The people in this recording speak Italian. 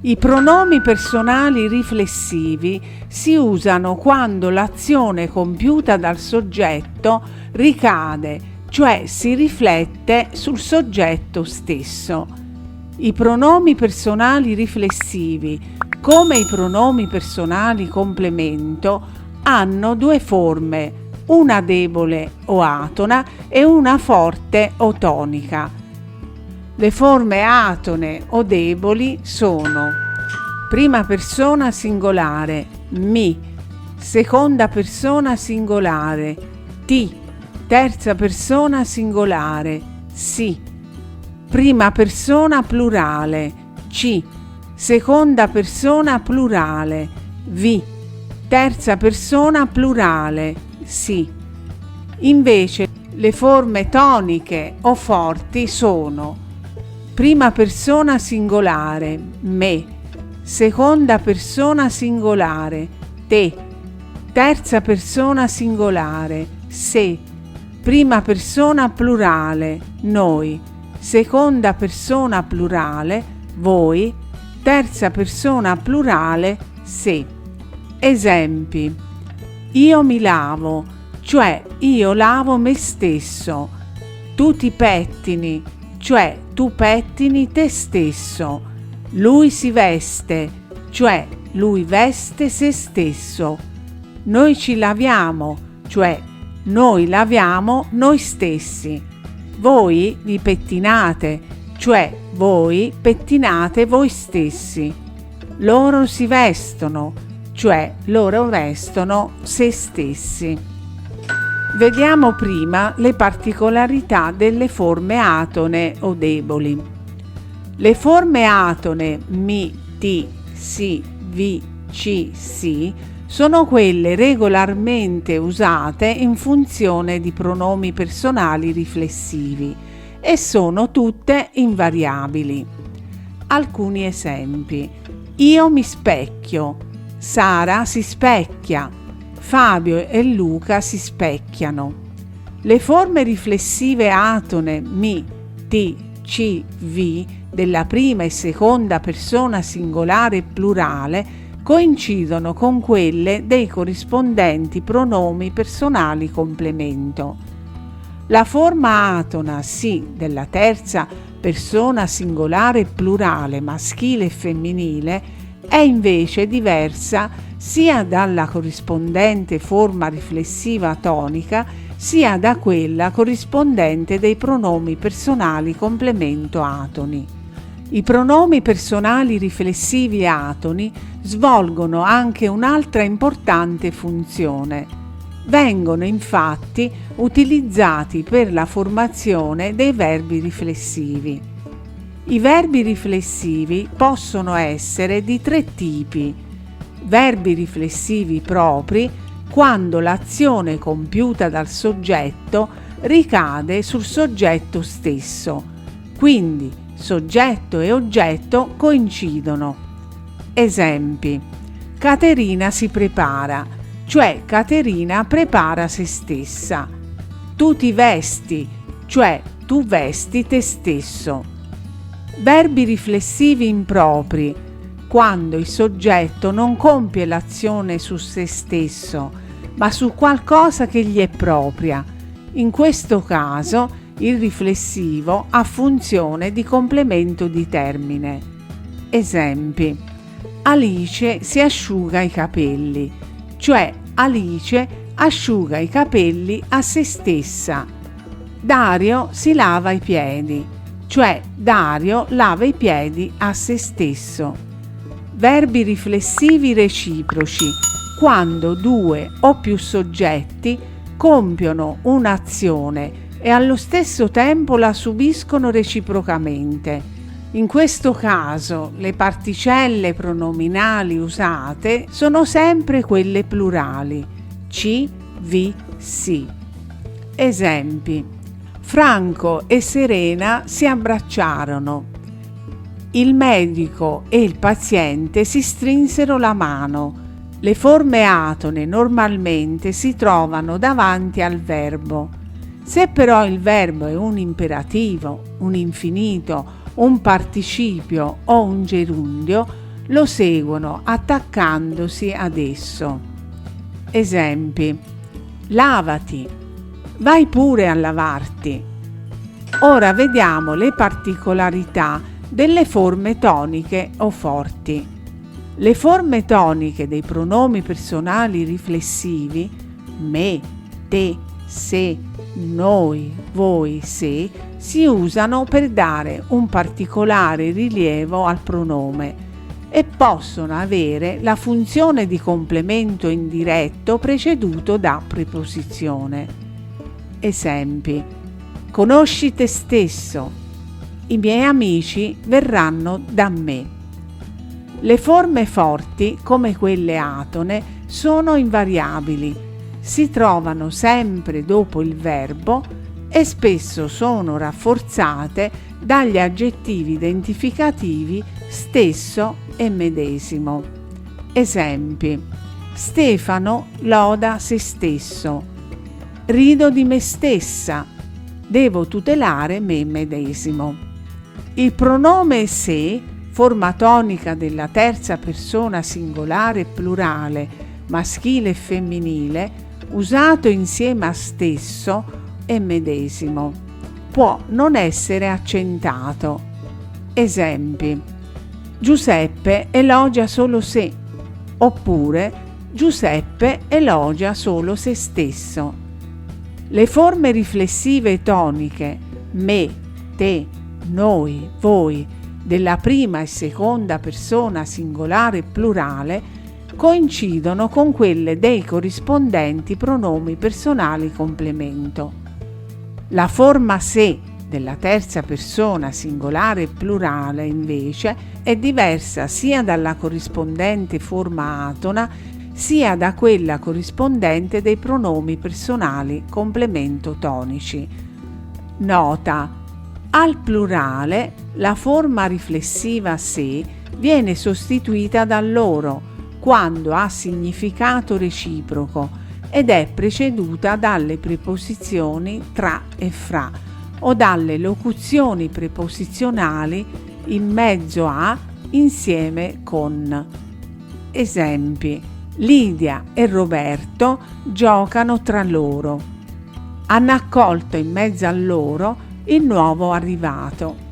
I pronomi personali riflessivi si usano quando l'azione compiuta dal soggetto ricade, cioè si riflette sul soggetto stesso. I pronomi personali riflessivi, come i pronomi personali complemento, hanno due forme, una debole o atona e una forte o tonica. Le forme atone o deboli sono prima persona singolare mi, seconda persona singolare ti, terza persona singolare si, prima persona plurale ci, seconda persona plurale vi, terza persona plurale si. Invece le forme toniche o forti sono prima persona singolare me, seconda persona singolare te, terza persona singolare se, prima persona plurale noi, seconda persona plurale voi, terza persona plurale se. Esempi: io mi lavo, cioè io lavo me stesso. Tu ti pettini, cioè tu pettini te stesso. Lui si veste, cioè lui veste se stesso. Noi ci laviamo, cioè noi laviamo noi stessi. Voi vi pettinate, cioè voi pettinate voi stessi. Loro si vestono, cioè loro vestono se stessi. Vediamo prima le particolarità delle forme atone o deboli. Le forme atone mi, ti, si, vi, ci, si sono quelle regolarmente usate in funzione di pronomi personali riflessivi e sono tutte invariabili. Alcuni esempi: io mi specchio, Sara si specchia, Fabio e Luca si specchiano. Le forme riflessive atone mi, ti, ci, vi della prima e seconda persona singolare e plurale coincidono con quelle dei corrispondenti pronomi personali complemento. La forma atona si della terza persona singolare e plurale maschile e femminile è invece diversa sia dalla corrispondente forma riflessiva tonica sia da quella corrispondente dei pronomi personali complemento atoni. I pronomi personali riflessivi atoni svolgono anche un'altra importante funzione. Vengono infatti utilizzati per la formazione dei verbi riflessivi. I verbi riflessivi possono essere di tre tipi: verbi riflessivi propri, quando l'azione compiuta dal soggetto ricade sul soggetto stesso, quindi soggetto e oggetto coincidono. Esempi: Caterina si prepara, cioè Caterina prepara se stessa. Tu ti vesti, cioè tu vesti te stesso. Verbi riflessivi impropri, quando il soggetto non compie l'azione su se stesso, ma su qualcosa che gli è propria. In questo caso il riflessivo ha funzione di complemento di termine. Esempi: Alice si asciuga i capelli, cioè Alice asciuga i capelli a se stessa. Dario si lava i piedi, cioè Dario lava i piedi a se stesso. Verbi riflessivi reciproci, quando due o più soggetti compiono un'azione e allo stesso tempo la subiscono reciprocamente. In questo caso le particelle pronominali usate sono sempre quelle plurali: ci, vi, si. Esempi: Franco e Serena si abbracciarono. Il medico e il paziente si strinsero la mano. Le forme atone normalmente si trovano davanti al verbo. Se però il verbo è un imperativo, un infinito, un participio o un gerundio, lo seguono attaccandosi ad esso. Esempi: lavati, vai pure a lavarti. Ora vediamo le particolarità delle forme toniche o forti. Le forme toniche dei pronomi personali riflessivi me, te, se, noi, voi, se si usano per dare un particolare rilievo al pronome e possono avere la funzione di complemento indiretto preceduto da preposizione. Esempi: conosci te stesso, i miei amici verranno da me. Le forme forti, come quelle atone, sono invariabili, si trovano sempre dopo il verbo e spesso sono rafforzate dagli aggettivi identificativi stesso e medesimo. Esempi: Stefano loda se stesso, rido di me stessa, devo tutelare me medesimo. Il pronome se, forma tonica della terza persona singolare plurale, maschile e femminile, usato insieme a stesso e medesimo, può non essere accentato. Esempi: Giuseppe elogia solo sé, oppure Giuseppe elogia solo se stesso. Le forme riflessive toniche me, te, noi, voi della prima e seconda persona singolare plurale coincidono con quelle dei corrispondenti pronomi personali complemento. La forma se della terza persona singolare plurale invece è diversa sia dalla corrispondente forma atona sia da quella corrispondente dei pronomi personali complemento tonici. Nota: al plurale la forma riflessiva se viene sostituita da loro quando ha significato reciproco ed è preceduta dalle preposizioni tra e fra o dalle locuzioni preposizionali in mezzo a, insieme con. Esempi: Lidia e Roberto giocano tra loro. Hanno accolto in mezzo a loro il nuovo arrivato.